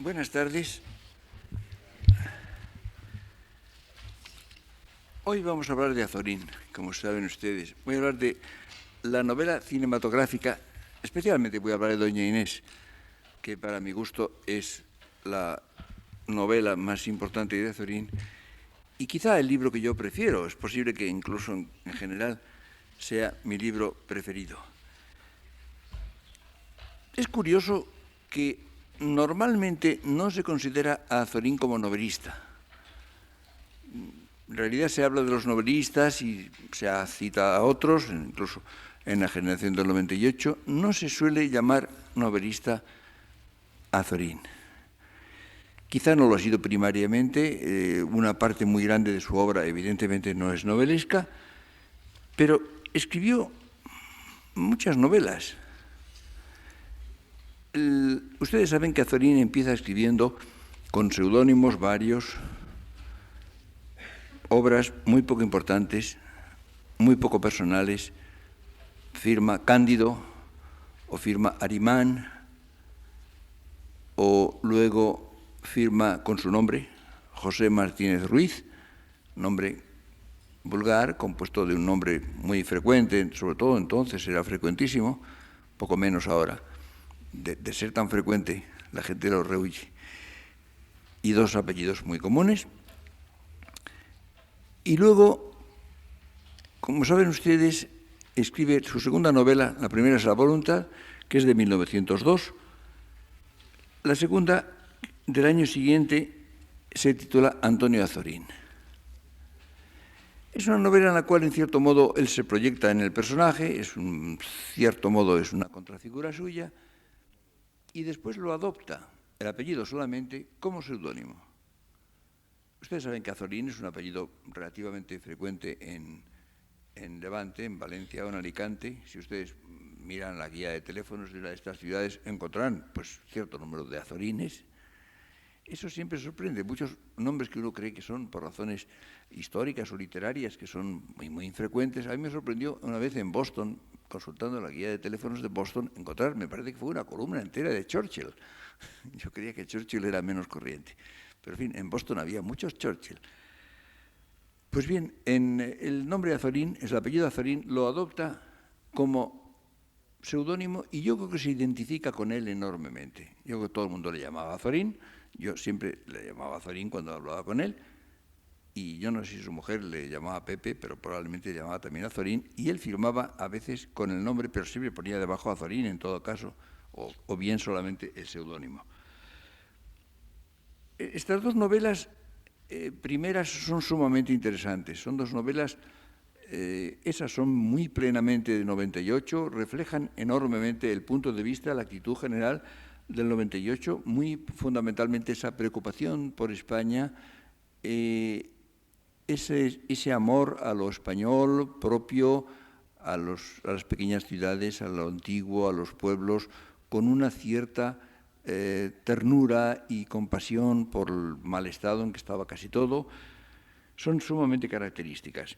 Buenas tardes. Hoy vamos a hablar de Azorín, como saben ustedes. Voy a hablar de la novela cinematográfica, especialmente voy a hablar de Doña Inés, que para mi gusto es la novela más importante de Azorín y quizá el libro que yo prefiero. Es posible que incluso en general sea mi libro preferido. Es curioso que normalmente no se considera a Azorín como novelista. En realidad se habla de los novelistas y se cita a otros, incluso en la generación del 98. No se suele llamar novelista a Azorín. Quizá no lo ha sido primariamente, una parte muy grande de su obra evidentemente no es novelesca, pero escribió muchas novelas. Ustedes saben que Azorín empieza escribiendo con seudónimos varios, obras muy poco importantes, muy poco personales. Firma Cándido o firma Arimán o luego firma con su nombre, José Martínez Ruiz, nombre vulgar, compuesto de un nombre muy frecuente, sobre todo entonces era frecuentísimo, poco menos ahora. De ser tan frecuente, la gente lo rehuye. Y dos apellidos muy comunes. Y luego, como saben ustedes, escribe su segunda novela, la primera es La voluntad, que es de 1902. La segunda, del año siguiente, se titula Antonio Azorín. Es una novela en la cual, en cierto modo, él se proyecta en el personaje, en cierto modo es una contrafigura suya, y después lo adopta, el apellido solamente, como seudónimo. Ustedes saben que Azorín es un apellido relativamente frecuente en Levante, en Valencia o en Alicante. Si ustedes miran la guía de teléfonos de estas ciudades, encontrarán pues, cierto número de Azorines. Eso siempre sorprende. Muchos nombres que uno cree que son por razones históricas o literarias, que son muy infrecuentes. A mí me sorprendió una vez en Boston, consultando la guía de teléfonos de Boston, encontrar, me parece que fue una columna entera de Churchill. Yo creía que Churchill era menos corriente. Pero, en fin, en Boston había muchos Churchill. Pues bien, en el nombre Azorín, el apellido Azorín, lo adopta como seudónimo y yo creo que se identifica con él enormemente. Yo creo que todo el mundo le llamaba Azorín, yo siempre le llamaba Azorín cuando hablaba con él, y yo no sé si su mujer le llamaba Pepe, pero probablemente le llamaba también Azorín, y él firmaba a veces con el nombre, pero siempre ponía debajo Azorín en todo caso, o bien solamente el seudónimo. Estas dos novelas primeras son sumamente interesantes. Son dos novelas, esas son muy plenamente de 98, reflejan enormemente el punto de vista, la actitud general del 98, muy fundamentalmente esa preocupación por España, ese amor a lo español propio, a las pequeñas ciudades, a lo antiguo, a los pueblos, con una cierta ternura y compasión por el mal estado en que estaba casi todo, son sumamente características.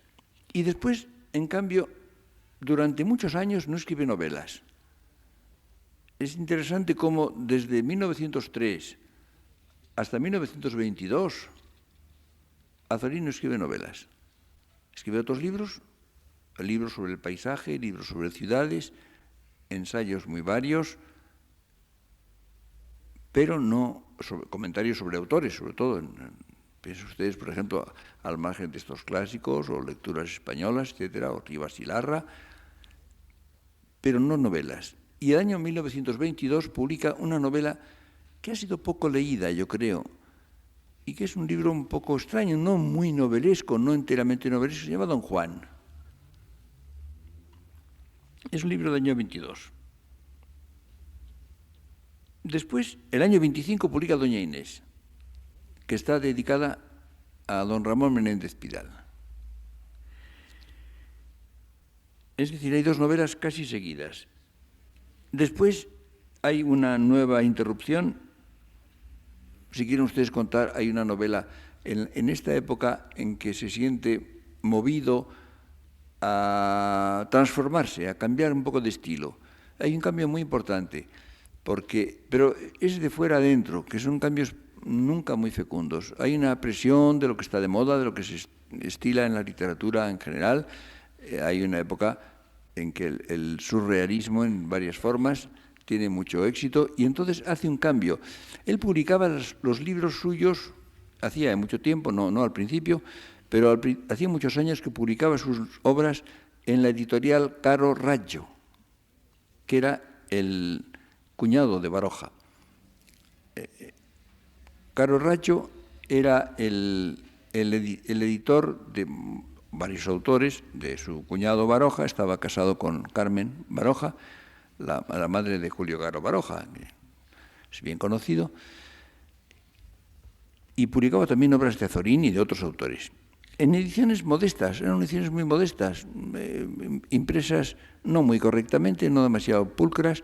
Y después, en cambio, durante muchos años no escribe novelas. Es interesante cómo desde 1903 hasta 1922 Azorín no escribe novelas. Escribe otros libros sobre el paisaje, libros sobre ciudades, ensayos muy varios, pero no comentarios sobre autores, sobre todo. Piensen ustedes, por ejemplo, al margen de estos clásicos o lecturas españolas, etcétera, o Rivas y Larra, pero no novelas. Y el año 1922 publica una novela que ha sido poco leída, yo creo, y que es un libro un poco extraño, no muy novelesco, no enteramente novelesco, se llama Don Juan. Es un libro del año 22. Después, el año 25, publica Doña Inés, que está dedicada a don Ramón Menéndez Pidal. Es decir, hay dos novelas casi seguidas. Después hay una nueva interrupción. Si quieren ustedes contar, hay una novela en esta época en que se siente movido a transformarse, a cambiar un poco de estilo. Hay un cambio muy importante. pero es de fuera adentro, que son cambios nunca muy fecundos. Hay una presión de lo que está de moda, de lo que se estila en la literatura en general. Hay una época en que el surrealismo en varias formas tiene mucho éxito y entonces hace un cambio. Él publicaba los libros suyos, hacía mucho tiempo, no al principio, pero hacía muchos años que publicaba sus obras en la editorial Caro Raggio, que era el cuñado de Baroja. Caro Raggio era el editor de varios autores de su cuñado Baroja. Estaba casado con Carmen Baroja, la madre de Julio Caro Baroja, que es bien conocido, y publicaba también obras de Azorín y de otros autores. En ediciones modestas, eran ediciones muy modestas, impresas no muy correctamente, no demasiado pulcras,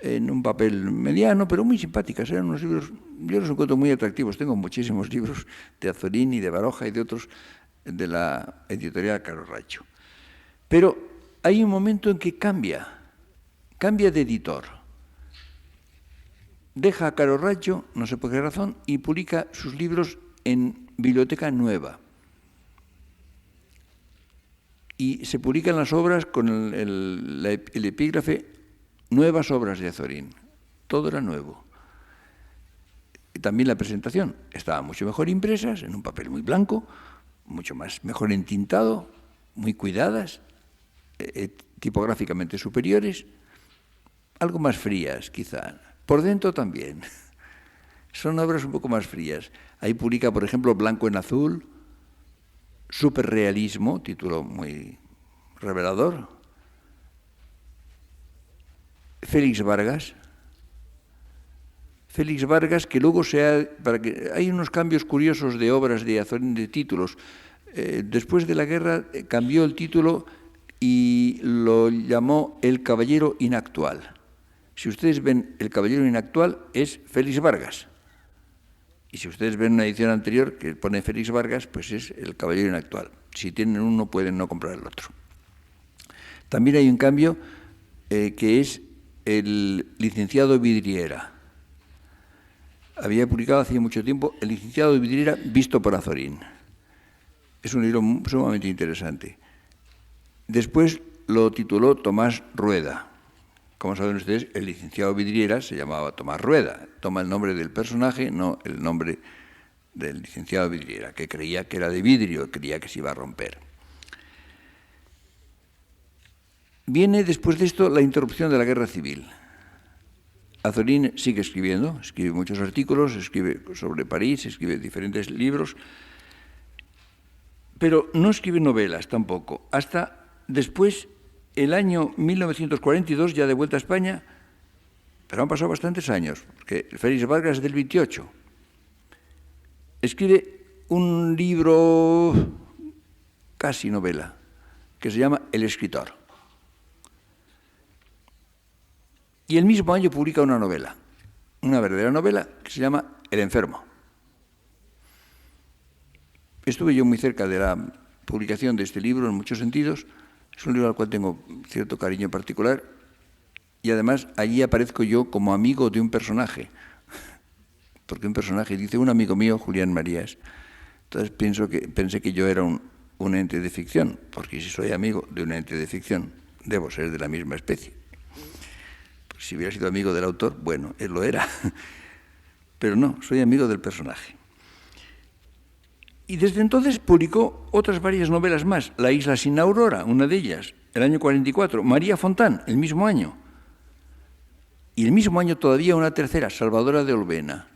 en un papel mediano, pero muy simpáticas. Eran unos libros, yo los encuentro muy atractivos. Tengo muchísimos libros de Azorín y de Baroja y de otros de la editorial Caro Raggio. Pero hay un momento en que cambia de editor. Deja a Caro Raggio, no sé por qué razón, y publica sus libros en Biblioteca Nueva. Y se publican las obras con el epígrafe Nuevas obras de Azorín. Todo era nuevo. Y también la presentación estaba mucho mejor impresas, en un papel muy blanco, mejor entintado, muy cuidadas, tipográficamente superiores, algo más frías quizá. Por dentro también. Son obras un poco más frías. Ahí publica, por ejemplo, Blanco en Azul, Superrealismo, título muy revelador. Félix Vargas, que luego hay unos cambios curiosos de obras de Azorín, de títulos. Después de la guerra cambió el título y lo llamó El Caballero Inactual. Si ustedes ven El Caballero Inactual, es Félix Vargas. Y si ustedes ven una edición anterior que pone Félix Vargas, pues es El Caballero Inactual. Si tienen uno, pueden no comprar el otro. También hay un cambio que es el licenciado Vidriera. Había publicado hace mucho tiempo El licenciado Vidriera visto por Azorín. Es un libro sumamente interesante. Después lo tituló Tomás Rueda. Como saben ustedes, el licenciado Vidriera se llamaba Tomás Rueda. Toma el nombre del personaje, no el nombre del licenciado Vidriera, que creía que era de vidrio, creía que se iba a romper. Viene después de esto la interrupción de la Guerra Civil. Azorín sigue escribiendo, escribe muchos artículos, escribe sobre París, escribe diferentes libros, pero no escribe novelas tampoco. Hasta después, el año 1942, ya de vuelta a España, pero han pasado bastantes años, porque Félix Vargas es del 28. Escribe un libro, casi novela, que se llama El escritor. Y el mismo año publica una novela, una verdadera novela, que se llama El enfermo. Estuve yo muy cerca de la publicación de este libro en muchos sentidos. Es un libro al cual tengo cierto cariño particular. Y además allí aparezco yo como amigo de un personaje. Porque un personaje dice, un amigo mío, Julián Marías. Entonces pensé que yo era un ente de ficción, porque si soy amigo de un ente de ficción, debo ser de la misma especie. Si hubiera sido amigo del autor, bueno, él lo era. Pero no, soy amigo del personaje. Y desde entonces publicó otras varias novelas más. La isla sin aurora, una de ellas, el año 44. María Fontán, el mismo año. Y el mismo año todavía una tercera, Salvadora de Olvena.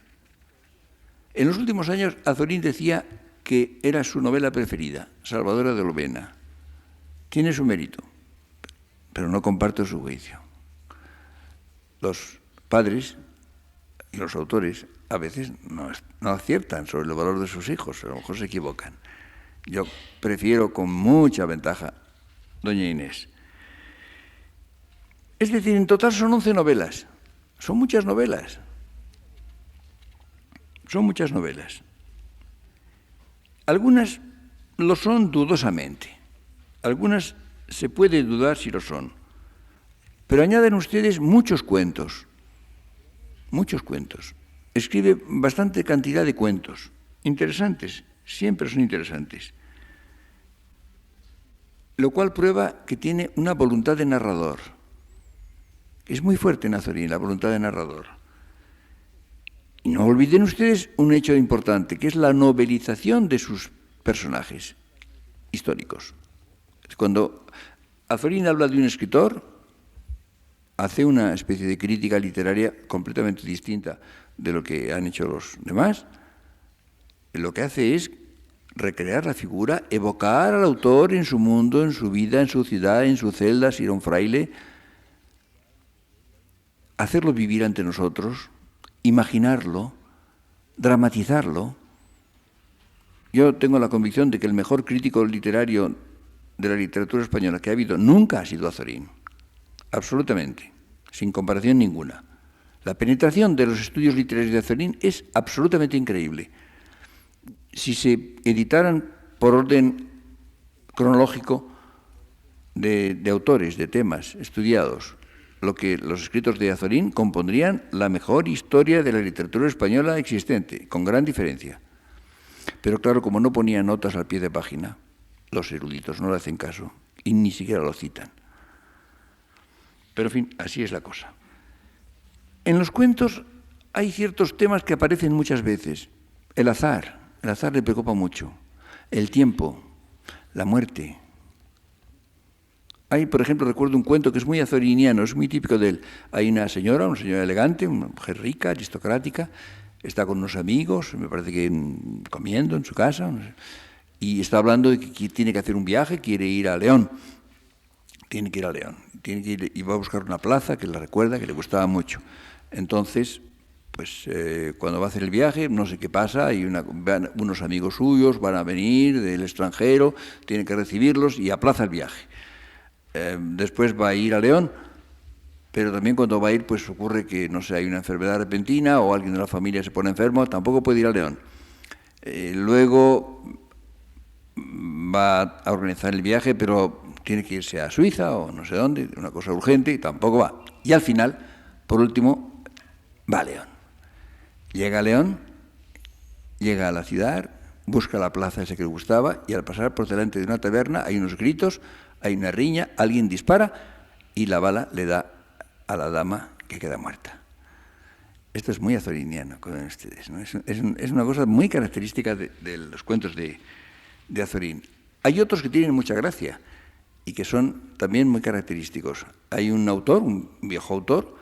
En los últimos años, Azorín decía que era su novela preferida, Salvadora de Olvena. Tiene su mérito, pero no comparto su juicio. Los padres y los autores a veces no aciertan sobre el valor de sus hijos, a lo mejor se equivocan. Yo prefiero con mucha ventaja Doña Inés. Es decir, en total son 11 novelas. Son muchas novelas. Son muchas novelas. Algunas lo son dudosamente. Algunas se puede dudar si lo son. Pero añaden ustedes muchos cuentos. muchos cuentos. Escribe bastante cantidad de cuentos, interesantes, siempre son interesantes. Lo cual prueba que tiene una voluntad de narrador. Es muy fuerte en Azorín, la voluntad de narrador. Y no olviden ustedes un hecho importante, que es la novelización de sus personajes históricos. Cuando Azorín habla de un escritor, hace una especie de crítica literaria completamente distinta de lo que han hecho los demás. Lo que hace es recrear la figura, evocar al autor en su mundo, en su vida, en su ciudad, en su celda, si era un fraile, hacerlo vivir ante nosotros, imaginarlo, dramatizarlo. Yo tengo la convicción de que el mejor crítico literario de la literatura española que ha habido nunca ha sido Azorín. Absolutamente, sin comparación ninguna. La penetración de los estudios literarios de Azorín es absolutamente increíble. Si se editaran por orden cronológico de autores, de temas estudiados, lo que los escritos de Azorín compondrían la mejor historia de la literatura española existente, con gran diferencia. Pero claro, como no ponía notas al pie de página, los eruditos no le hacen caso y ni siquiera lo citan. Pero, en fin, así es la cosa. En los cuentos hay ciertos temas que aparecen muchas veces. El azar le preocupa mucho. El tiempo, la muerte. Hay, por ejemplo, recuerdo un cuento que es muy azoriniano, es muy típico de él. Hay una señora elegante, una mujer rica, aristocrática, está con unos amigos, me parece que comiendo en su casa, no sé, y está hablando de que tiene que hacer un viaje, quiere ir a León. Tiene que ir a León. Y va a buscar una plaza que le recuerda, que le gustaba mucho. Entonces, pues cuando va a hacer el viaje, no sé qué pasa, hay unos amigos suyos, van a venir del extranjero, tiene que recibirlos y aplaza el viaje. Después va a ir a León, pero también cuando va a ir, pues ocurre que, no sé, hay una enfermedad repentina o alguien de la familia se pone enfermo, tampoco puede ir a León. Luego va a organizar el viaje, pero tiene que irse a Suiza o no sé dónde, una cosa urgente, y tampoco va. Y al final, por último, va a León. Llega a León, llega a la ciudad, busca la plaza esa que le gustaba, y al pasar por delante de una taberna hay unos gritos, hay una riña, alguien dispara y la bala le da a la dama que queda muerta. Esto es muy azoriniano con ustedes, ¿no? Es una cosa muy característica de los cuentos de Azorín. Hay otros que tienen mucha gracia y que son también muy característicos. Hay un autor, un viejo autor,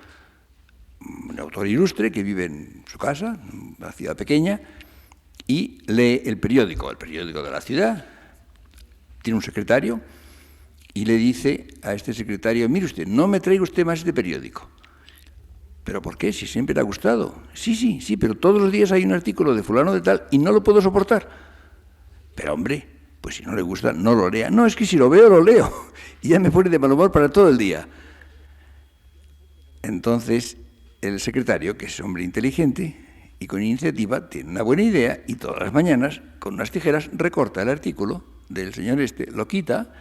un autor ilustre que vive en su casa, en una ciudad pequeña, y lee el periódico de la ciudad. Tiene un secretario y le dice a este secretario: mire usted, no me traiga usted más este periódico. ¿Pero por qué? Si siempre le ha gustado. Sí, pero todos los días hay un artículo de fulano de tal y no lo puedo soportar. Pero hombre, pues si no le gusta, no lo lea. No, es que si lo veo, lo leo. Y ya me pone de mal humor para todo el día. Entonces, el secretario, que es hombre inteligente y con iniciativa, tiene una buena idea y todas las mañanas, con unas tijeras, recorta el artículo del señor lo quita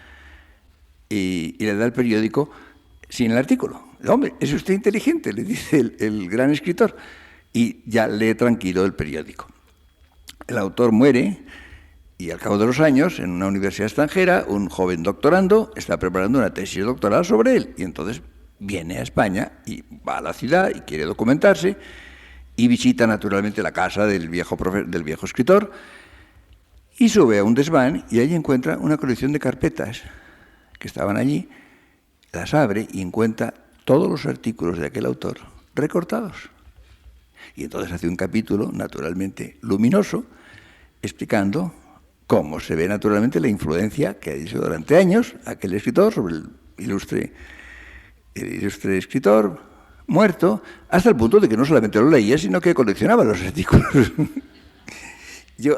y le da el periódico sin el artículo. Hombre, es usted inteligente, le dice el gran escritor, y ya lee tranquilo el periódico. El autor muere y al cabo de los años, en una universidad extranjera, un joven doctorando está preparando una tesis doctoral sobre él, y entonces viene a España y va a la ciudad y quiere documentarse y visita naturalmente la casa del viejo escritor y sube a un desván y allí encuentra una colección de carpetas que estaban allí, las abre y encuentra todos los artículos de aquel autor recortados. Y entonces hace un capítulo naturalmente luminoso explicando cómo se ve naturalmente la influencia que ha hecho durante años aquel escritor sobre el ilustre escritor muerto, hasta el punto de que no solamente lo leía, sino que coleccionaba los artículos. Yo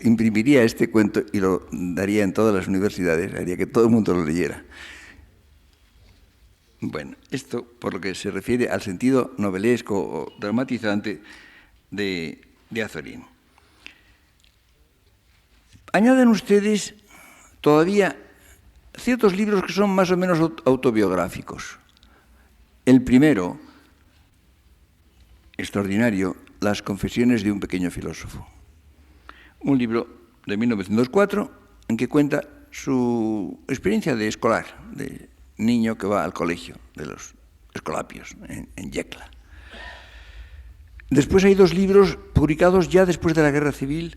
imprimiría este cuento y lo daría en todas las universidades, haría que todo el mundo lo leyera. Bueno, esto por lo que se refiere al sentido novelesco o dramatizante de Azorín. Añaden ustedes todavía ciertos libros que son más o menos autobiográficos. El primero extraordinario, Las confesiones de un pequeño filósofo. Un libro de 1904 en que cuenta su experiencia de escolar, de niño que va al colegio de los Escolapios, en Yecla. Después hay 2 libros publicados ya después de la Guerra Civil,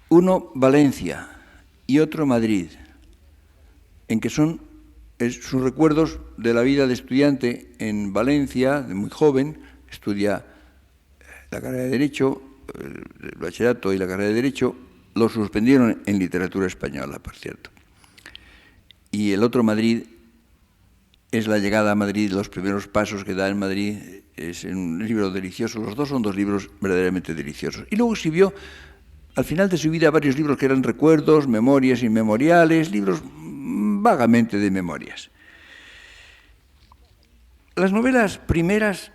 uno Valencia y otro Madrid, en que son sus recuerdos de la vida de estudiante en Valencia, de muy joven, estudia la carrera de Derecho, el bachillerato y la carrera de Derecho, lo suspendieron en literatura española, por cierto. Y el otro Madrid es la llegada a Madrid, los primeros pasos que da en Madrid, es un libro delicioso. Los 2 son 2 libros verdaderamente deliciosos. Y luego escribió, al final de su vida, varios libros que eran recuerdos, memorias inmemoriales, libros vagamente de memorias. Las novelas primeras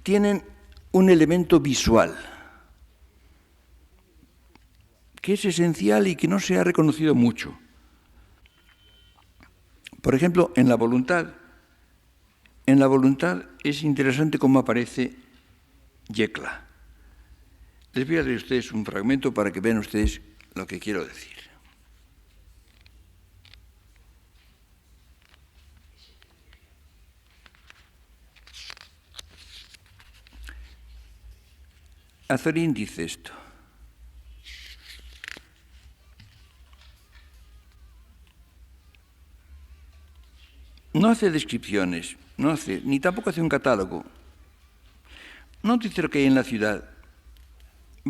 tienen un elemento visual que es esencial y que no se ha reconocido mucho. Por ejemplo, en La voluntad es interesante cómo aparece Yecla. Les voy a leer a ustedes un fragmento para que vean ustedes lo que quiero decir. Azorín dice esto. No hace descripciones, ni tampoco hace un catálogo. No dice lo que hay en la ciudad.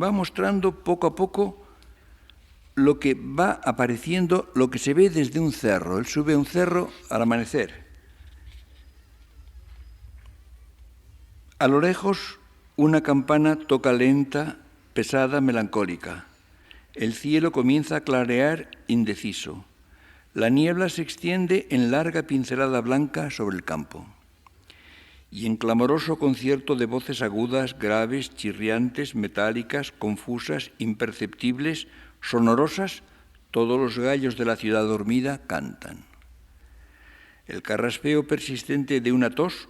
Va mostrando poco a poco lo que va apareciendo, lo que se ve desde un cerro. Él sube a un cerro al amanecer. A lo lejos, una campana toca lenta, pesada, melancólica. El cielo comienza a clarear indeciso. La niebla se extiende en larga pincelada blanca sobre el campo. Y en clamoroso concierto de voces agudas, graves, chirriantes, metálicas, confusas, imperceptibles, sonorosas, todos los gallos de la ciudad dormida cantan. El carraspeo persistente de una tos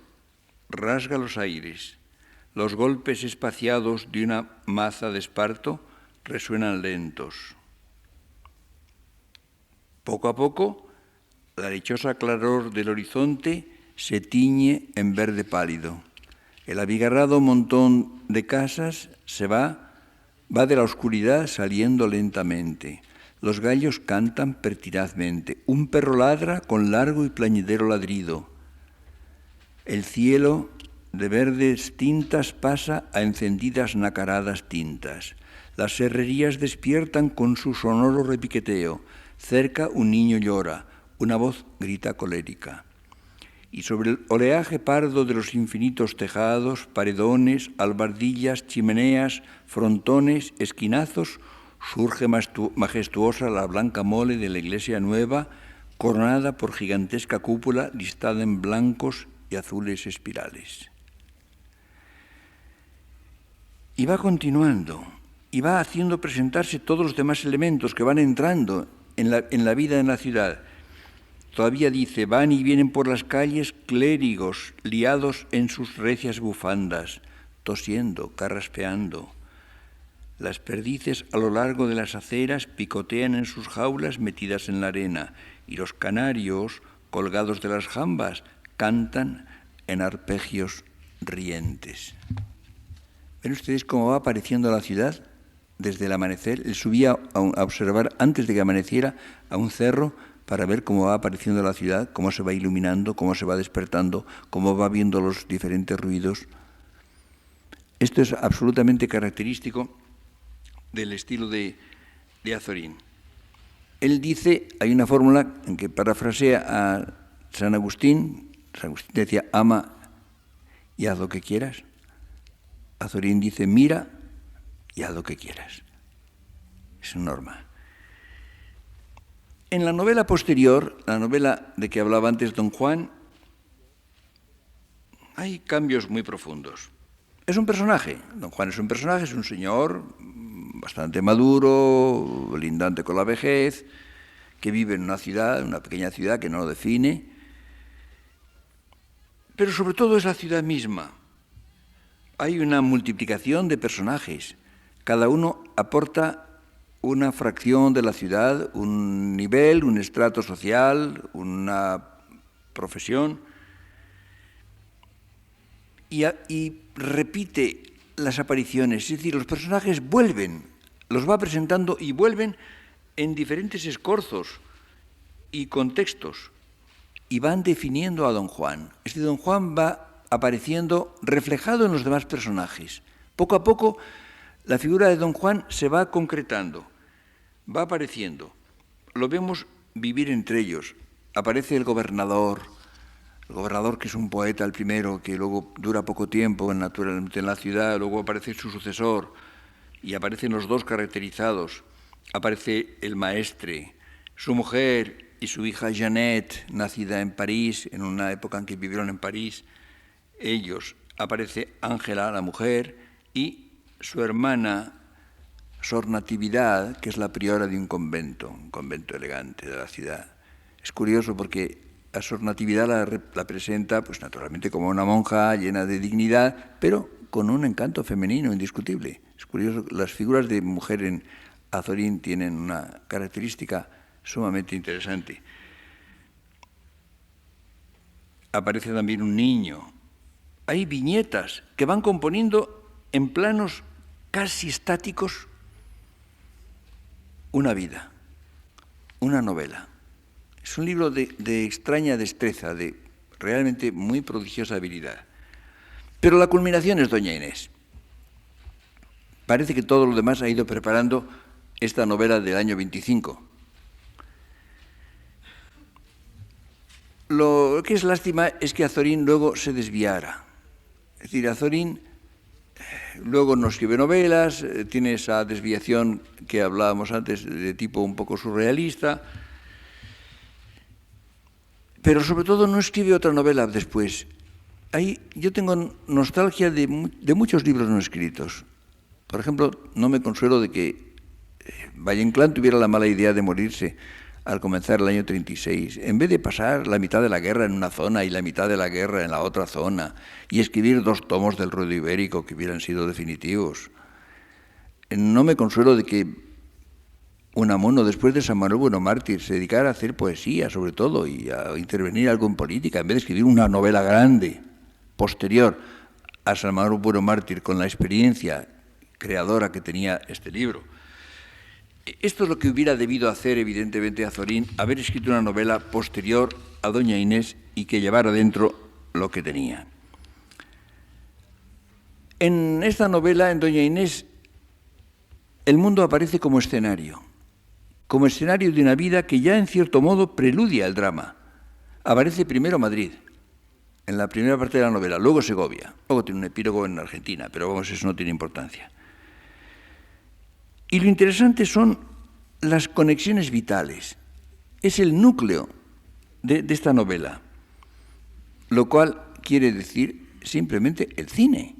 rasga los aires. Los golpes espaciados de una maza de esparto resuenan lentos. Poco a poco, la lechosa claror del horizonte se tiñe en verde pálido. El abigarrado montón de casas va de la oscuridad saliendo lentamente. Los gallos cantan pertinazmente. Un perro ladra con largo y plañidero ladrido. El cielo de verdes tintas pasa a encendidas nacaradas tintas. Las serrerías despiertan con su sonoro repiqueteo. Cerca un niño llora, una voz grita colérica. Y sobre el oleaje pardo de los infinitos tejados, paredones, albardillas, chimeneas, frontones, esquinazos, surge majestuosa la blanca mole de la iglesia nueva, coronada por gigantesca cúpula listada en blancos y azules espirales. Y va continuando, y va haciendo presentarse todos los demás elementos que van entrando en la vida en la ciudad. Todavía dice, van y vienen por las calles clérigos, liados en sus recias bufandas, tosiendo, carraspeando. Las perdices a lo largo de las aceras picotean en sus jaulas metidas en la arena, y los canarios, colgados de las jambas, cantan en arpegios rientes. ¿Ven ustedes cómo va apareciendo la ciudad desde el amanecer? Él subía a observar, antes de que amaneciera, a un cerro para ver cómo va apareciendo la ciudad, cómo se va iluminando, cómo se va despertando, cómo va viendo los diferentes ruidos. Esto es absolutamente característico del estilo de Azorín. Él dice, hay una fórmula en que parafrasea a San Agustín. San Agustín decía, ama y haz lo que quieras. Azorín dice, mira y haz lo que quieras. Es una norma. En la novela posterior, la novela de que hablaba antes Don Juan, hay cambios muy profundos. Es un personaje, Don Juan es un personaje, es un señor bastante maduro, lindante con la vejez, que vive en una ciudad, una pequeña ciudad que no lo define, pero sobre todo es la ciudad misma. Hay una multiplicación de personajes. Cada uno aporta una fracción de la ciudad, un nivel, un estrato social, una profesión, y repite las apariciones. Es decir, los personajes vuelven, los va presentando y vuelven en diferentes escorzos y contextos, y van definiendo a Don Juan. Es decir, Don Juan va apareciendo reflejado en los demás personajes. Poco a poco, la figura de Don Juan se va concretando, va apareciendo. Lo vemos vivir entre ellos. Aparece el gobernador que es un poeta, el primero, que luego dura poco tiempo naturalmente en la ciudad, luego aparece su sucesor, y aparecen los dos caracterizados. Aparece el maestre, su mujer y su hija Jeannette, nacida en París, en una época en que vivieron en París. Ellos, aparece Ángela, la mujer, y su hermana Sor Natividad, que es la priora de un convento elegante de la ciudad. Es curioso porque a Sor Natividad la presenta, pues naturalmente, como una monja llena de dignidad, pero con un encanto femenino indiscutible. Es curioso, las figuras de mujer en Azorín tienen una característica sumamente interesante. Aparece también un niño. Hay viñetas que van componiendo en planos casi estáticos una vida, una novela. Es un libro de extraña destreza, de realmente muy prodigiosa habilidad. Pero la culminación es Doña Inés. Parece que todo lo demás ha ido preparando esta novela del año 25. Lo que es lástima es que Azorín luego se desviara. Es decir, Azorín luego no escribe novelas, tiene esa desviación que hablábamos antes de tipo un poco surrealista, pero sobre todo no escribe otra novela después. Yo tengo nostalgia de muchos libros no escritos. Por ejemplo, no me consuelo de que Valle Inclán tuviera la mala idea de morirse al comenzar el año 36, en vez de pasar la mitad de la guerra en una zona y la mitad de la guerra en la otra zona, y escribir 2 tomos del ruedo ibérico que hubieran sido definitivos. No me consuelo de que Unamuno, después de San Manuel Bueno Mártir, se dedicara a hacer poesía, sobre todo, y a intervenir algo en política, en vez de escribir una novela grande, posterior a San Manuel Bueno Mártir, con la experiencia creadora que tenía este libro. Esto es lo que hubiera debido hacer, evidentemente, Azorín, haber escrito una novela posterior a Doña Inés y que llevara dentro lo que tenía. En esta novela, en Doña Inés, el mundo aparece como escenario de una vida que ya en cierto modo preludia el drama. Aparece primero Madrid, en la primera parte de la novela, luego Segovia, luego tiene un epílogo en Argentina, pero vamos, eso no tiene importancia. Y lo interesante son las conexiones vitales. Es el núcleo de esta novela, lo cual quiere decir simplemente el cine.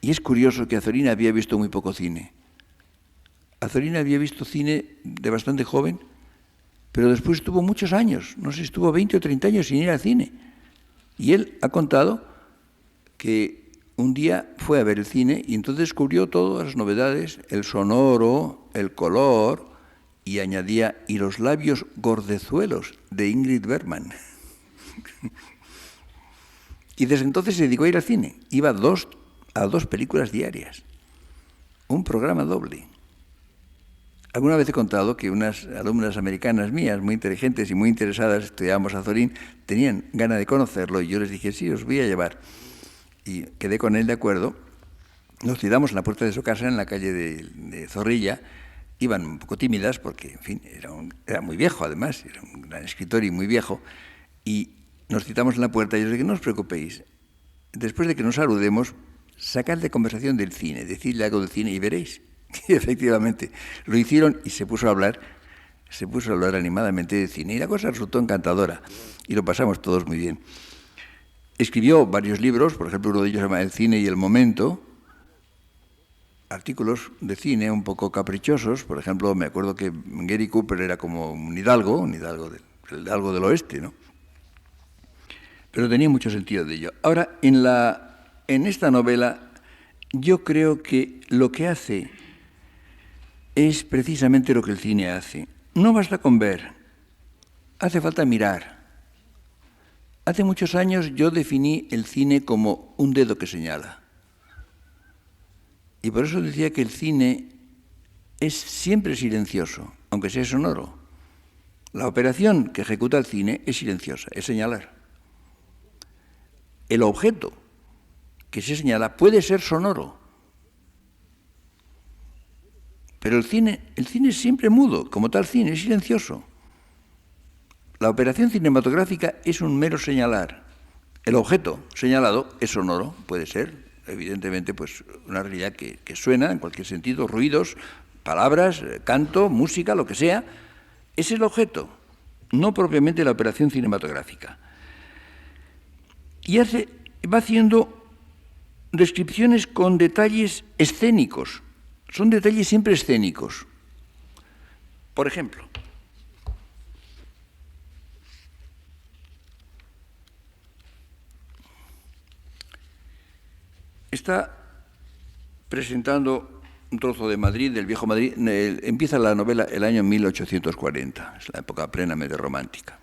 Y es curioso que Azorín había visto muy poco cine. Azorín había visto cine de bastante joven, pero después estuvo muchos años, no sé, estuvo 20 o 30 años sin ir al cine. Y él ha contado que un día fue a ver el cine y entonces descubrió todas las novedades, el sonoro, el color, y añadía, y los labios gordezuelos de Ingrid Bergman. Y desde entonces se dedicó a ir al cine. Iba a dos películas diarias, un programa doble. Alguna vez he contado que unas alumnas americanas mías, muy inteligentes y muy interesadas, estudiábamos Azorín, tenían ganas de conocerlo y yo les dije, sí, os voy a llevar. Y quedé con él de acuerdo. Nos citamos en la puerta de su casa, en la calle de Zorrilla. Iban un poco tímidas porque, en fin, era muy viejo además, era un gran escritor y muy viejo. Y nos citamos en la puerta y yo les dije, no os preocupéis, después de que nos saludemos, sacad de conversación del cine, decidle algo del cine y veréis. Y efectivamente lo hicieron y se puso a hablar animadamente de cine y la cosa resultó encantadora y lo pasamos todos muy bien. Escribió varios libros, por ejemplo, uno de ellos se llama El cine y el momento, artículos de cine un poco caprichosos. Por ejemplo, me acuerdo que Gary Cooper era como un hidalgo del oeste, ¿no? pero tenía mucho sentido de ello. Ahora, en esta novela, yo creo que lo que hace es precisamente lo que el cine hace. No basta con ver, hace falta mirar. Hace muchos años yo definí el cine como un dedo que señala. Y por eso decía que el cine es siempre silencioso, aunque sea sonoro. La operación que ejecuta el cine es silenciosa, es señalar. El objeto que se señala puede ser sonoro, pero el cine es siempre mudo, como tal cine, es silencioso. La operación cinematográfica es un mero señalar. El objeto señalado es sonoro, puede ser, evidentemente, pues una realidad que suena en cualquier sentido, ruidos, palabras, canto, música, lo que sea. Es el objeto, no propiamente la operación cinematográfica. Y va haciendo descripciones con detalles escénicos. Son detalles siempre escénicos. Por ejemplo, está presentando un trozo de Madrid, del viejo Madrid. Empieza la novela el año 1840, es la época plenamente romántica.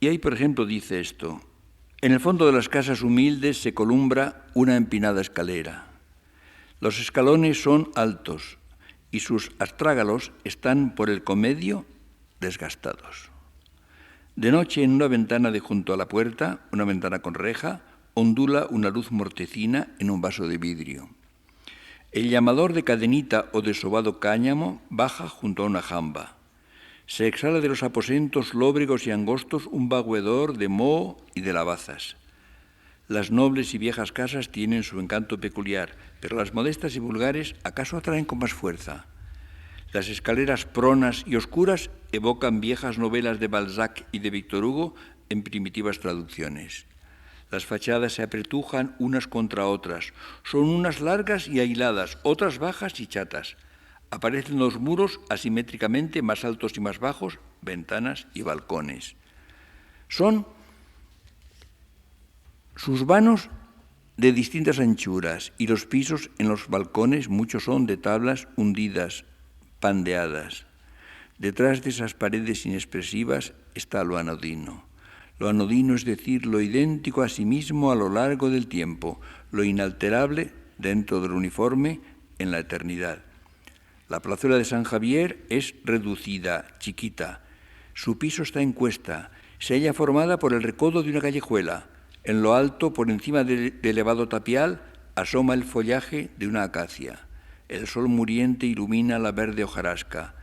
Y ahí, por ejemplo, dice esto: en el fondo de las casas humildes se columbra una empinada escalera. Los escalones son altos y sus astrágalos están por el comedio desgastados. De noche, en una ventana de junto a la puerta, una ventana con reja, ondula una luz mortecina en un vaso de vidrio. El llamador de cadenita o de sobado cáñamo baja junto a una jamba. Se exhala de los aposentos lóbregos y angostos un vago hedor de moho y de lavazas. Las nobles y viejas casas tienen su encanto peculiar, pero las modestas y vulgares acaso atraen con más fuerza. Las escaleras pronas y oscuras evocan viejas novelas de Balzac y de Víctor Hugo en primitivas traducciones. Las fachadas se apretujan unas contra otras. Son unas largas y ahiladas, otras bajas y chatas. Aparecen los muros asimétricamente, más altos y más bajos, ventanas y balcones. Son sus vanos de distintas anchuras y los pisos en los balcones, muchos son de tablas hundidas, pandeadas. Detrás de esas paredes inexpresivas está lo anodino. Lo anodino es decir, lo idéntico a sí mismo a lo largo del tiempo, lo inalterable dentro del uniforme en la eternidad. La plazuela de San Javier es reducida, chiquita. Su piso está en cuesta, se halla formada por el recodo de una callejuela. En lo alto, por encima del elevado tapial, asoma el follaje de una acacia. El sol muriente ilumina la verde hojarasca.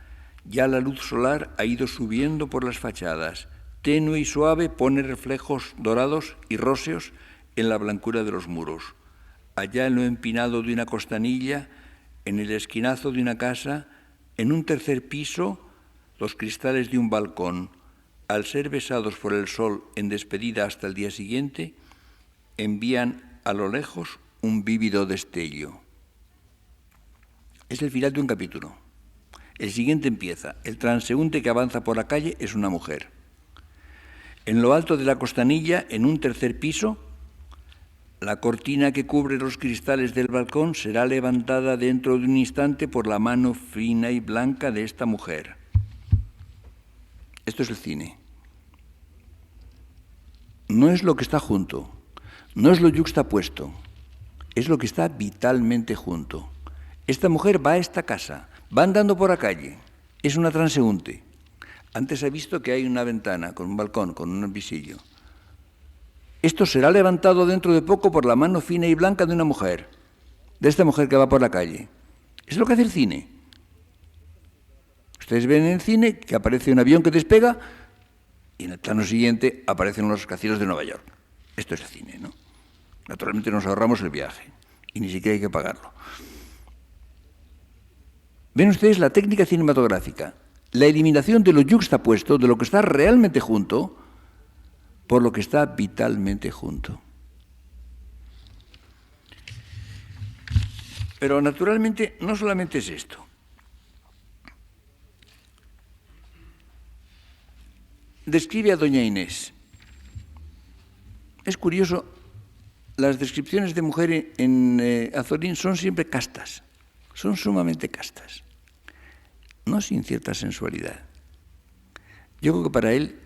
Ya la luz solar ha ido subiendo por las fachadas. Tenue y suave pone reflejos dorados y róseos en la blancura de los muros. Allá en lo empinado de una costanilla, en el esquinazo de una casa, en un tercer piso, los cristales de un balcón, al ser besados por el sol en despedida hasta el día siguiente, envían a lo lejos un vívido destello. Es el final de un capítulo. El siguiente empieza. El transeúnte que avanza por la calle es una mujer. En lo alto de la costanilla, en un tercer piso, la cortina que cubre los cristales del balcón será levantada dentro de un instante por la mano fina y blanca de esta mujer. Esto es el cine. No es lo que está junto, no es lo yuxtapuesto, es lo que está vitalmente junto. Esta mujer va a esta casa, va andando por la calle, es una transeúnte. Antes he visto que hay una ventana con un balcón, con un visillo. Esto será levantado dentro de poco por la mano fina y blanca de una mujer, de esta mujer que va por la calle. Es lo que hace el cine. Ustedes ven en el cine que aparece un avión que despega y en el plano siguiente aparecen los rascacielos de Nueva York. Esto es el cine, ¿no? Naturalmente nos ahorramos el viaje y ni siquiera hay que pagarlo. Ven ustedes la técnica cinematográfica, la eliminación de lo yuxtapuesto, de lo que está realmente junto, por lo que está vitalmente junto. Pero naturalmente no solamente es esto. describe a doña Inés. Es curioso, las descripciones de mujer en Azorín son siempre castas, son sumamente castas, no sin cierta sensualidad. Yo creo que para él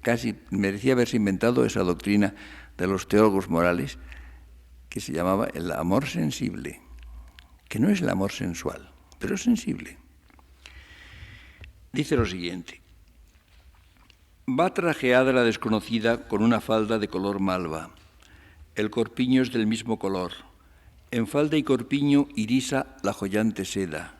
casi merecía haberse inventado esa doctrina de los teólogos morales que se llamaba el amor sensible, que no es el amor sensual, pero es sensible. Dice lo siguiente: va trajeada la desconocida con una falda de color malva. El corpiño es del mismo color. En falda y corpiño irisa la joyante seda.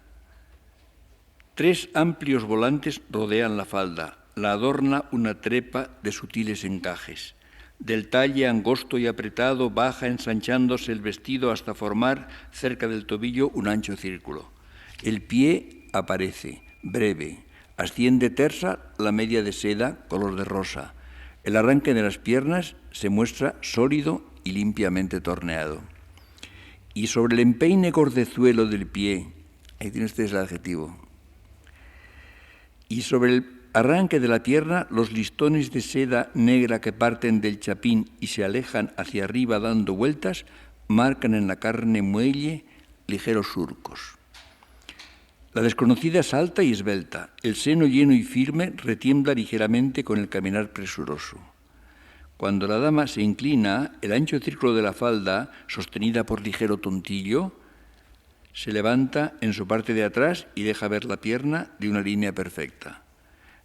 3 amplios volantes rodean la falda. La adorna una trepa de sutiles encajes. Del talle angosto y apretado baja ensanchándose el vestido hasta formar cerca del tobillo un ancho círculo. El pie aparece, breve. Asciende tersa la media de seda, color de rosa. El arranque de las piernas se muestra sólido y limpiamente torneado. Y sobre el empeine gordezuelo del pie, ahí tiene ustedes el adjetivo, y sobre el arranque de la pierna, los listones de seda negra que parten del chapín y se alejan hacia arriba dando vueltas, marcan en la carne muelle ligeros surcos. La desconocida es alta y esbelta. El seno lleno y firme retiembla ligeramente con el caminar presuroso. Cuando la dama se inclina, el ancho círculo de la falda, sostenida por ligero tontillo, se levanta en su parte de atrás y deja ver la pierna de una línea perfecta.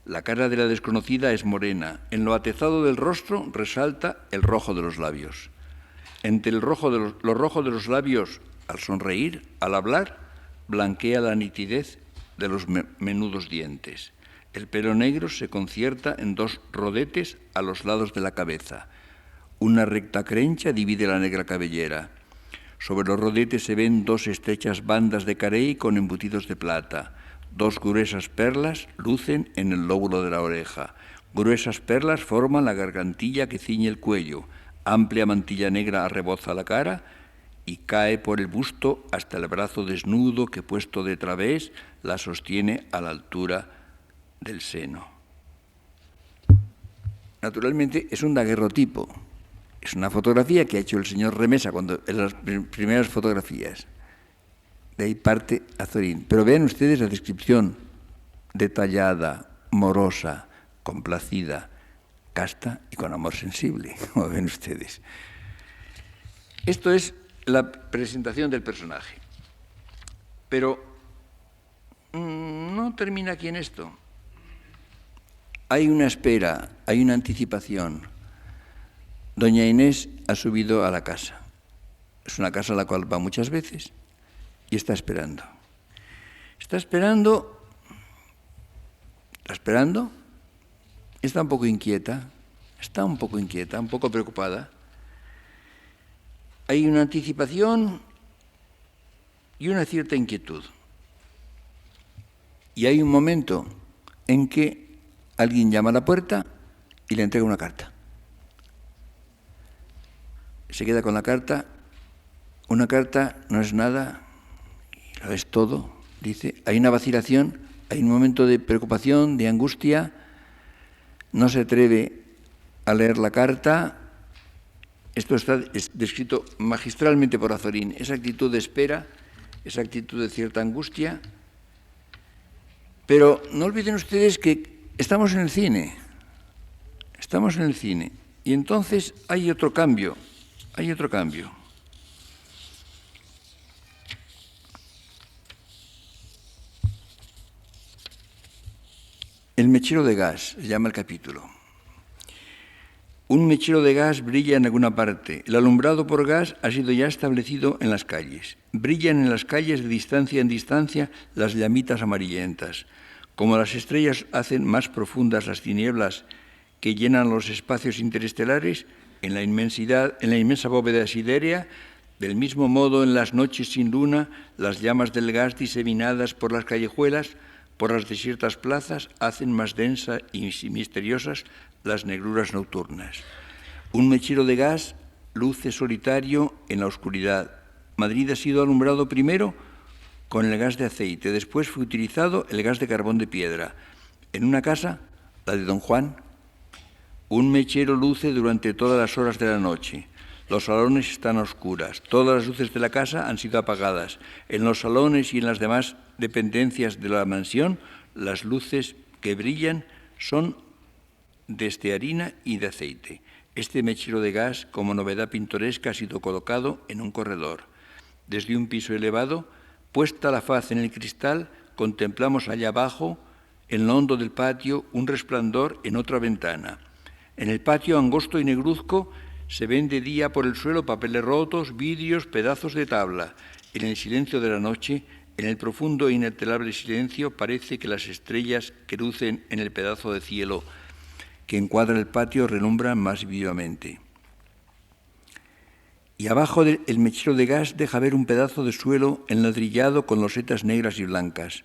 La cara de la desconocida es morena. En lo atezado del rostro resalta el rojo de los labios. Entre lo rojo de los labios, al sonreír, al hablar, blanquea la nitidez de los menudos dientes. El pelo negro se concierta en 2 rodetes a los lados de la cabeza. Una recta crencha divide la negra cabellera. Sobre los rodetes se ven 2 estrechas bandas de carey con embutidos de plata. 2 gruesas perlas lucen en el lóbulo de la oreja. Gruesas perlas forman la gargantilla que ciñe el cuello. Amplia mantilla negra arreboza la cara y cae por el busto hasta el brazo desnudo que, puesto de través, la sostiene a la altura del seno. Naturalmente es un daguerrotipo. Es una fotografía que ha hecho el señor Remesa en las primeras fotografías. De ahí parte Azorín. Pero vean ustedes la descripción detallada, morosa, complacida, casta y con amor sensible, como ven ustedes. Esto es la presentación del personaje. Pero no termina aquí en esto. Hay una espera, hay una anticipación. Doña Inés ha subido a la casa. Es una casa a la cual va muchas veces y está esperando. Está esperando, está un poco inquieta, un poco preocupada. Hay una anticipación y una cierta inquietud. Y hay un momento en que alguien llama a la puerta y le entrega una carta. Se queda con la carta. Una carta no es nada, lo es todo, dice. Hay una vacilación, hay un momento de preocupación, de angustia. No se atreve a leer la carta. Esto está descrito magistralmente por Azorín. Esa actitud de espera, esa actitud de cierta angustia. Pero no olviden ustedes que estamos en el cine. Estamos en el cine. Y entonces hay otro cambio. El mechero de gas, se llama el capítulo. Un mechero de gas brilla en alguna parte. El alumbrado por gas ha sido ya establecido en las calles. Brillan en las calles de distancia en distancia las llamitas amarillentas. Como las estrellas hacen más profundas las tinieblas que llenan los espacios interestelares, en la inmensa bóveda siderea, del mismo modo en las noches sin luna, las llamas del gas diseminadas por las callejuelas, por las desiertas plazas, hacen más densas y misteriosas las negruras nocturnas. Un mechero de gas luce solitario en la oscuridad. Madrid ha sido alumbrado primero con el gas de aceite, después fue utilizado el gas de carbón de piedra. En una casa La de don Juan. Un mechero luce durante todas las horas de la noche. Los salones están a oscuras. Todas las luces de la casa han sido apagadas. En los salones y en las demás dependencias de la mansión, las luces que brillan son de estearina y de aceite. Este mechero de gas, como novedad pintoresca, ha sido colocado en un corredor. Desde un piso elevado, puesta la faz en el cristal, contemplamos allá abajo, en lo hondo del patio, un resplandor en otra ventana. En el patio angosto y negruzco se ven de día por el suelo papeles rotos, vidrios, pedazos de tabla. En el silencio de la noche, en el profundo e inalterable silencio, parece que las estrellas que lucen en el pedazo de cielo que encuadra el patio relumbran más vivamente. Y abajo el mechero de gas deja ver un pedazo de suelo enladrillado con losetas negras y blancas.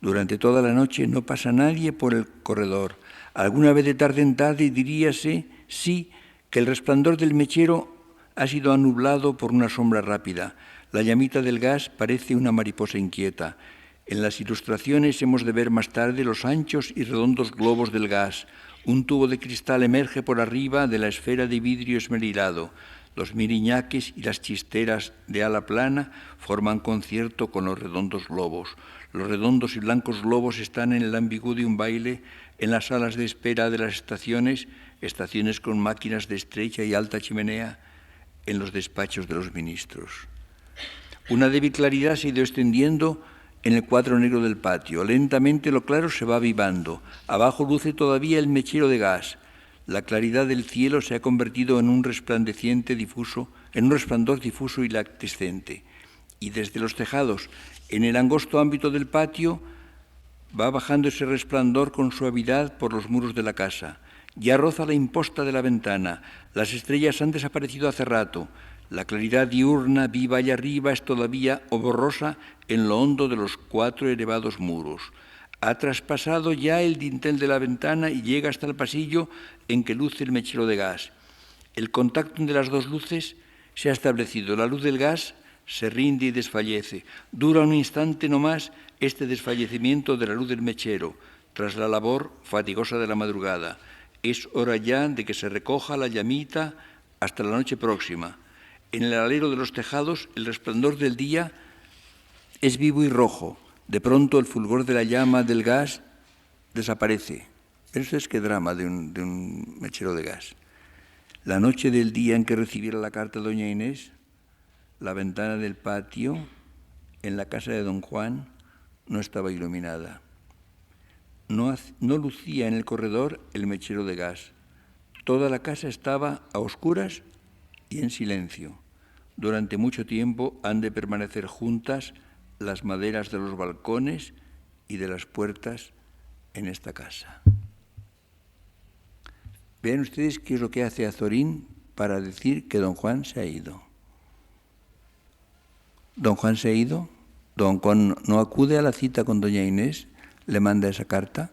Durante toda la noche no pasa nadie por el corredor. Alguna vez de tarde en tarde diríase, sí, que el resplandor del mechero ha sido anublado por una sombra rápida. La llamita del gas parece una mariposa inquieta. En las ilustraciones hemos de ver más tarde los anchos y redondos globos del gas. Un tubo de cristal emerge por arriba de la esfera de vidrio esmerilado. Los miriñaques y las chisteras de ala plana forman concierto con los redondos globos. Los redondos y blancos globos están en el ambigú de un baile en las salas de espera de las estaciones con máquinas de estrecha y alta chimenea, en los despachos de los ministros. Una débil claridad se ha ido extendiendo en el cuadro negro del patio. Lentamente lo claro se va avivando. Abajo luce todavía el mechero de gas. La claridad del cielo se ha convertido en un resplandor difuso y lactescente. Y desde los tejados, en el angosto ámbito del patio, va bajando ese resplandor con suavidad por los muros de la casa. Ya roza la imposta de la ventana. Las estrellas han desaparecido hace rato. La claridad diurna, viva allá arriba, es todavía borrosa en lo hondo de los 4 elevados muros. Ha traspasado ya el dintel de la ventana y llega hasta el pasillo en que luce el mechero de gas. El contacto entre las dos luces se ha establecido. La luz del gas se rinde y desfallece. Dura un instante no más este desfallecimiento de la luz del mechero, tras la labor fatigosa de la madrugada. Es hora ya de que se recoja la llamita hasta la noche próxima. En el alero de los tejados, el resplandor del día es vivo y rojo. De pronto, el fulgor de la llama del gas desaparece. Eso es qué drama de un mechero de gas. La noche del día en que recibiera la carta de doña Inés, la ventana del patio en la casa de don Juan no estaba iluminada. No lucía en el corredor el mechero de gas. Toda la casa estaba a oscuras y en silencio. Durante mucho tiempo han de permanecer juntas las maderas de los balcones y de las puertas en esta casa. Vean ustedes qué es lo que hace Azorín para decir que don Juan se ha ido. Don Juan se ha ido, don Juan no acude a la cita con doña Inés, le manda esa carta,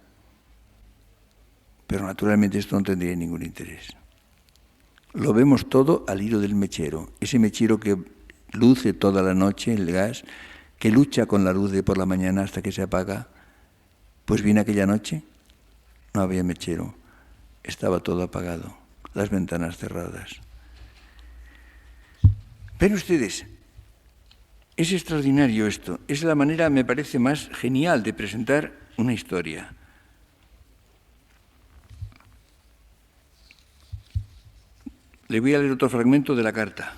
pero naturalmente esto no tendría ningún interés. Lo vemos todo al hilo del mechero, ese mechero que luce toda la noche, el gas, que lucha con la luz de por la mañana hasta que se apaga. Pues bien, aquella noche no había mechero, estaba todo apagado, las ventanas cerradas. Ven ustedes, es extraordinario esto, es la manera, me parece, más genial de presentar una historia. Le voy a leer otro fragmento de la carta.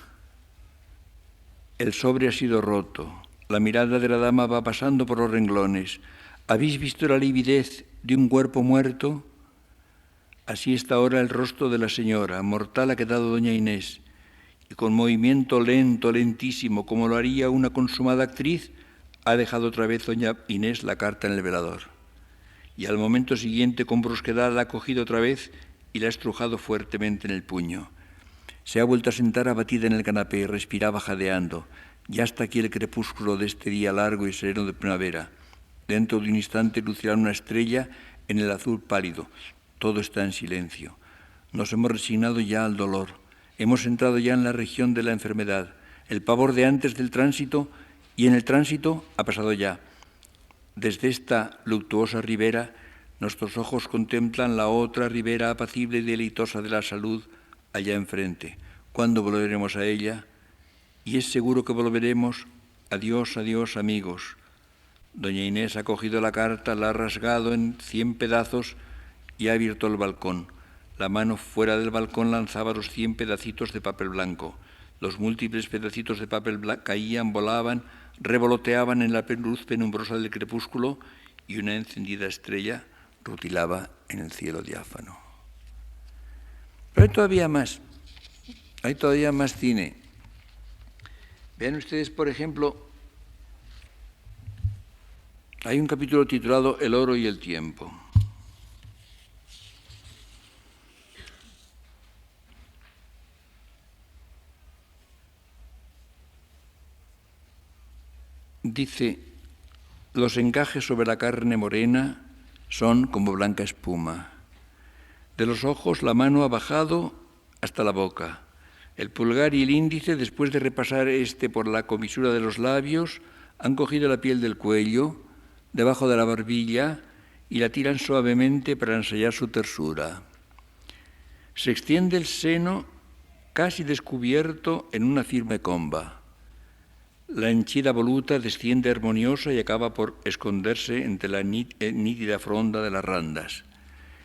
El sobre ha sido roto. La mirada de la dama va pasando por los renglones. ¿Habéis visto la lividez de un cuerpo muerto? Así está ahora el rostro de la señora. Mortal ha quedado doña Inés. Y con movimiento lento, lentísimo, como lo haría una consumada actriz, ha dejado otra vez doña Inés la carta en el velador. Y al momento siguiente, con brusquedad, la ha cogido otra vez y la ha estrujado fuertemente en el puño. Se ha vuelto a sentar abatida en el canapé y respiraba jadeando. Ya está aquí el crepúsculo de este día largo y sereno de primavera. Dentro de un instante lucirá una estrella en el azul pálido. Todo está en silencio. Nos hemos resignado ya al dolor. Hemos entrado ya en la región de la enfermedad. El pavor de antes del tránsito, y en el tránsito ha pasado ya. Desde esta luctuosa ribera Nuestros ojos contemplan la otra ribera apacible y deleitosa de la salud allá enfrente. ¿Cuándo volveremos a ella? Y es seguro que volveremos. Adiós, adiós, amigos. Doña Inés ha cogido la carta, la ha rasgado en 100 pedazos y ha abierto el balcón. La mano fuera del balcón lanzaba los 100 pedacitos de papel blanco. Los múltiples pedacitos de papel blanco caían, volaban, revoloteaban en la luz penumbrosa del crepúsculo y una encendida estrella rutilaba en el cielo diáfano. Pero hay todavía más cine. Vean ustedes, por ejemplo, hay un capítulo titulado El oro y el tiempo. Dice, los encajes sobre la carne morena son como blanca espuma. De los ojos la mano ha bajado hasta la boca. El pulgar y el índice, después de repasar por la comisura de los labios, han cogido la piel del cuello, debajo de la barbilla, y la tiran suavemente para ensayar su tersura. Se extiende el seno casi descubierto en una firme comba. La henchida voluta desciende armoniosa y acaba por esconderse entre la nítida fronda de las randas.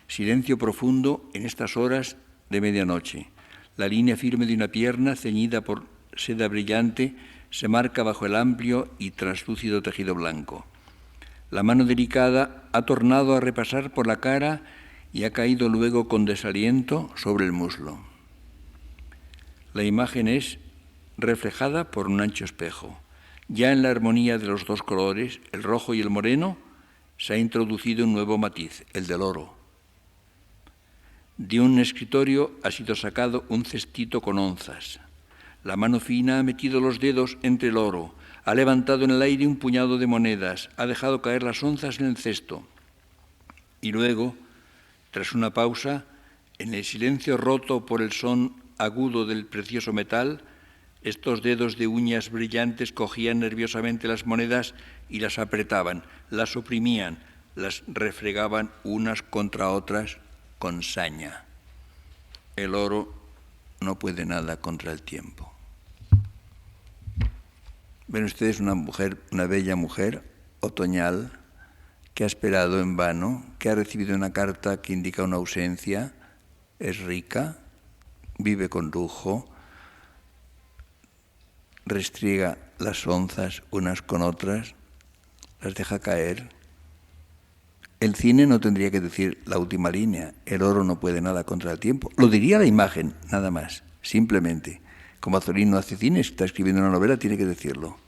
Silencio profundo en estas horas de medianoche. La línea firme de una pierna, ceñida por seda brillante, se marca bajo el amplio y translúcido tejido blanco. La mano delicada ha tornado a repasar por la cara y ha caído luego con desaliento sobre el muslo. La imagen es reflejada por un ancho espejo. Ya en la armonía de los dos colores, el rojo y el moreno, se ha introducido un nuevo matiz, el del oro. De un escritorio ha sido sacado un cestito con onzas. La mano fina ha metido los dedos entre el oro, ha levantado en el aire un puñado de monedas, ha dejado caer las onzas en el cesto. Y luego, tras una pausa, en el silencio roto por el son agudo del precioso metal, estos dedos de uñas brillantes cogían nerviosamente las monedas y las apretaban, las oprimían, las refregaban unas contra otras con saña. El oro no puede nada contra el tiempo. Ven ustedes una bella mujer, otoñal, que ha esperado en vano, que ha recibido una carta que indica una ausencia, es rica, vive con lujo, restriega las onzas unas con otras, las deja caer. El cine no tendría que decir la última línea, el oro no puede nada contra el tiempo. Lo diría la imagen, nada más, simplemente. Como Azorín no hace cine, si está escribiendo una novela, tiene que decirlo.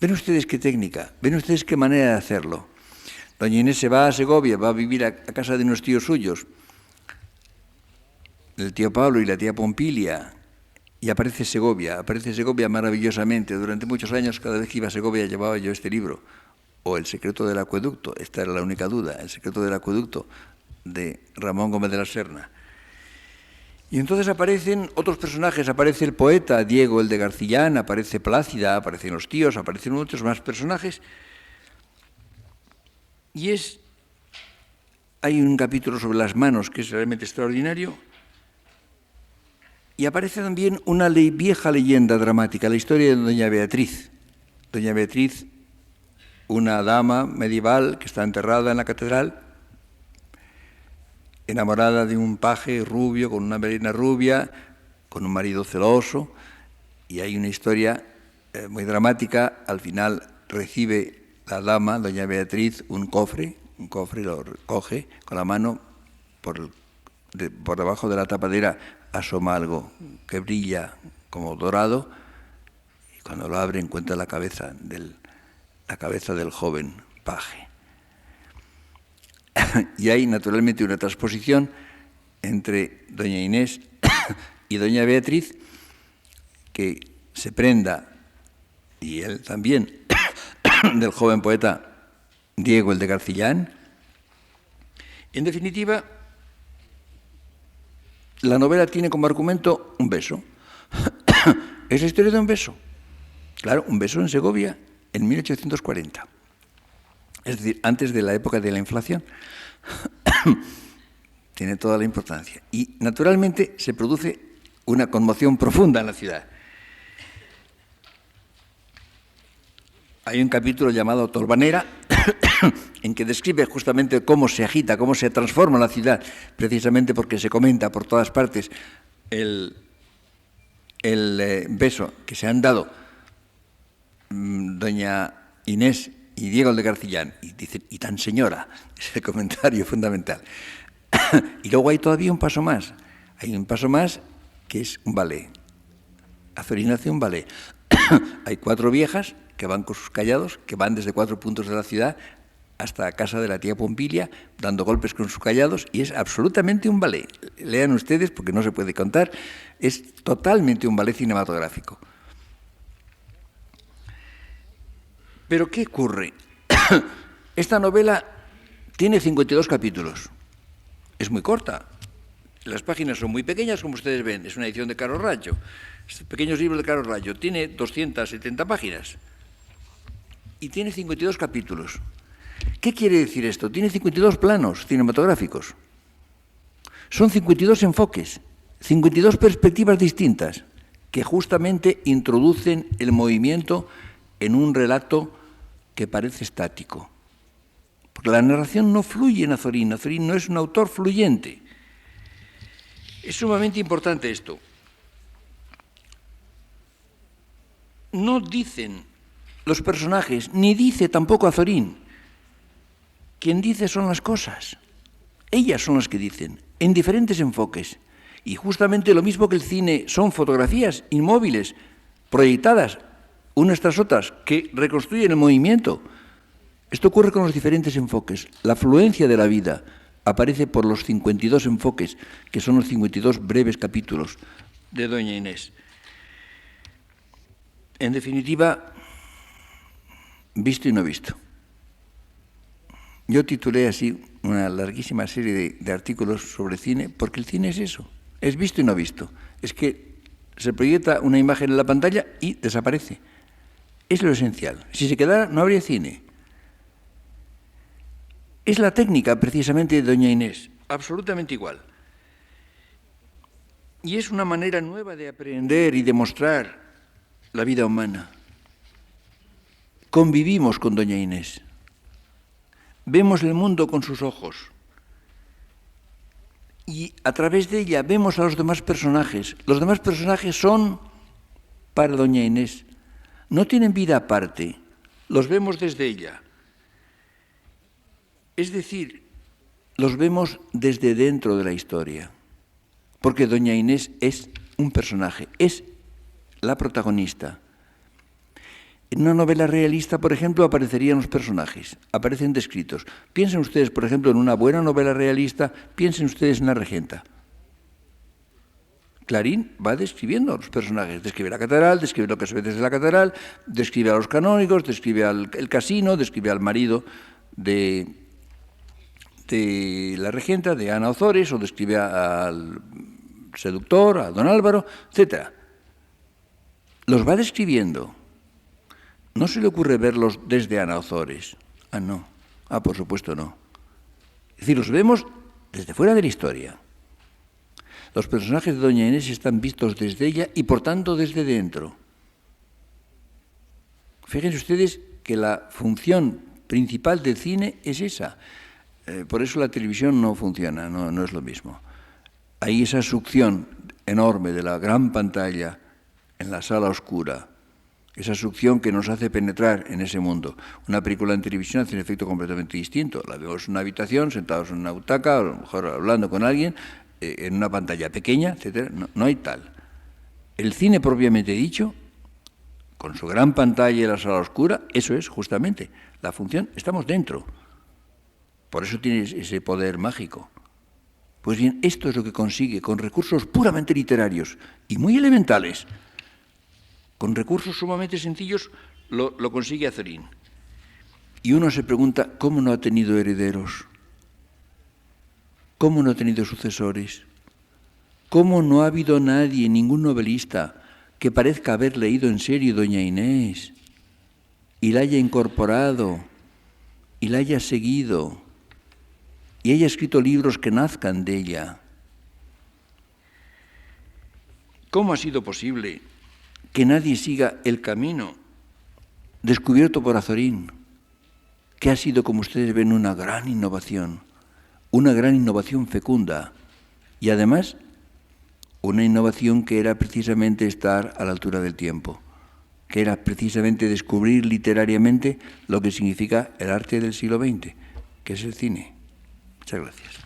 ¿Ven ustedes qué técnica? ¿Ven ustedes qué manera de hacerlo? Doña Inés se va a Segovia, va a vivir a casa de unos tíos suyos, el tío Pablo y la tía Pompilia, y aparece Segovia maravillosamente. Durante muchos años, cada vez que iba a Segovia, llevaba yo este libro, o El secreto del acueducto, esta era la única duda, El secreto del acueducto, de Ramón Gómez de la Serna. Y entonces aparecen otros personajes, aparece el poeta Diego el de Garcillán, aparece Plácida, aparecen los tíos, aparecen muchos más personajes. Y hay un capítulo sobre las manos que es realmente extraordinario. Y aparece también una vieja leyenda dramática, la historia de Doña Beatriz. Doña Beatriz, una dama medieval que está enterrada en la catedral, enamorada de un paje rubio, con una melena rubia, con un marido celoso, y hay una historia muy dramática. Al final recibe la dama, doña Beatriz, un cofre lo coge con la mano, por debajo de la tapadera asoma algo que brilla como dorado, y cuando lo abre encuentra la cabeza del joven paje. Y hay naturalmente una transposición entre doña Inés y doña Beatriz, que se prenda, y él también, del joven poeta Diego el de Garcillán. En definitiva, la novela tiene como argumento un beso. Es la historia de un beso. Claro, un beso en Segovia en 1840. es decir, antes de la época de la inflación. Tiene toda la importancia. Y, naturalmente, se produce una conmoción profunda en la ciudad. Hay un capítulo llamado Tolvanera, en que describe justamente cómo se agita, cómo se transforma la ciudad, precisamente porque se comenta por todas partes el beso que se han dado doña Inés y Diego de Garcillán, y dicen, y tan señora, ese comentario fundamental. Y luego hay todavía un paso más. Hay un paso más que es un ballet. Azorín hace un ballet. Hay 4 viejas que van con sus callados, que van desde 4 puntos de la ciudad hasta la casa de la tía Pompilia, dando golpes con sus callados, y es absolutamente un ballet. Lean ustedes, porque no se puede contar, es totalmente un ballet cinematográfico. Pero ¿qué ocurre? Esta novela tiene 52 capítulos. Es muy corta. Las páginas son muy pequeñas, como ustedes ven. Es una edición de Caro Raggio. Estos pequeños libros de Caro Raggio. Tiene 270 páginas. Y tiene 52 capítulos. ¿Qué quiere decir esto? Tiene 52 planos cinematográficos. Son 52 enfoques, 52 perspectivas distintas, que justamente introducen el movimiento en un relato que parece estático. Porque la narración no fluye en Azorín. Azorín no es un autor fluyente. Es sumamente importante esto. No dicen los personajes, ni dice tampoco Azorín. Quien dice son las cosas. Ellas son las que dicen, en diferentes enfoques. Y justamente lo mismo que el cine son fotografías inmóviles, proyectadas unas tras otras, que reconstruyen el movimiento. Esto ocurre con los diferentes enfoques. La fluencia de la vida aparece por los 52 enfoques, que son los 52 breves capítulos de doña Inés. En definitiva, visto y no visto. Yo titulé así una larguísima serie de artículos sobre cine, porque el cine es eso, es visto y no visto. Es que se proyecta una imagen en la pantalla y desaparece. Es lo esencial. Si se quedara, no habría cine. Es la técnica, precisamente, de doña Inés, absolutamente igual. Y es una manera nueva de aprender y de mostrar la vida humana. Convivimos con doña Inés. Vemos el mundo con sus ojos. Y a través de ella vemos a los demás personajes. Los demás personajes son para doña Inés. No tienen vida aparte. Los vemos desde ella. Es decir, los vemos desde dentro de la historia, porque doña Inés es un personaje, es la protagonista. En una novela realista, por ejemplo, aparecerían los personajes, aparecen descritos. Piensen ustedes, por ejemplo, en una buena novela realista, piensen ustedes en La Regenta. Clarín va describiendo a los personajes, describe la catedral, describe lo que se ve desde la catedral, describe a los canónigos, describe el casino, describe al marido de la regenta, de Ana Ozores, o describe al seductor, a don Álvaro, etc. Los va describiendo. No se le ocurre verlos desde Ana Ozores. Ah, no. Ah, por supuesto no. Es decir, los vemos desde fuera de la historia. Los personajes de doña Inés están vistos desde ella y, por tanto, desde dentro. Fíjense ustedes que la función principal del cine es esa. Por eso la televisión no funciona, no es lo mismo. Hay esa succión enorme de la gran pantalla en la sala oscura, esa succión que nos hace penetrar en ese mundo. Una película en televisión hace un efecto completamente distinto. La vemos en una habitación, sentados en una butaca, a lo mejor hablando con alguien, en una pantalla pequeña, etc. No hay tal. El cine propiamente dicho, con su gran pantalla y la sala oscura, eso es justamente la función. Estamos dentro. Por eso tiene ese poder mágico. Pues bien, esto es lo que consigue con recursos puramente literarios y muy elementales. Con recursos sumamente sencillos lo consigue Azorín. Y uno se pregunta, ¿cómo no ha tenido herederos? ¿Cómo no ha tenido sucesores? ¿Cómo no ha habido nadie, ningún novelista, que parezca haber leído en serio doña Inés y la haya incorporado y la haya seguido y haya escrito libros que nazcan de ella. ¿Cómo ha sido posible que nadie siga el camino descubierto por Azorín, que ha sido, como ustedes ven, una gran innovación fecunda, y además una innovación que era precisamente estar a la altura del tiempo, que era precisamente descubrir literariamente lo que significa el arte del siglo XX, que es el cine? Muchas gracias.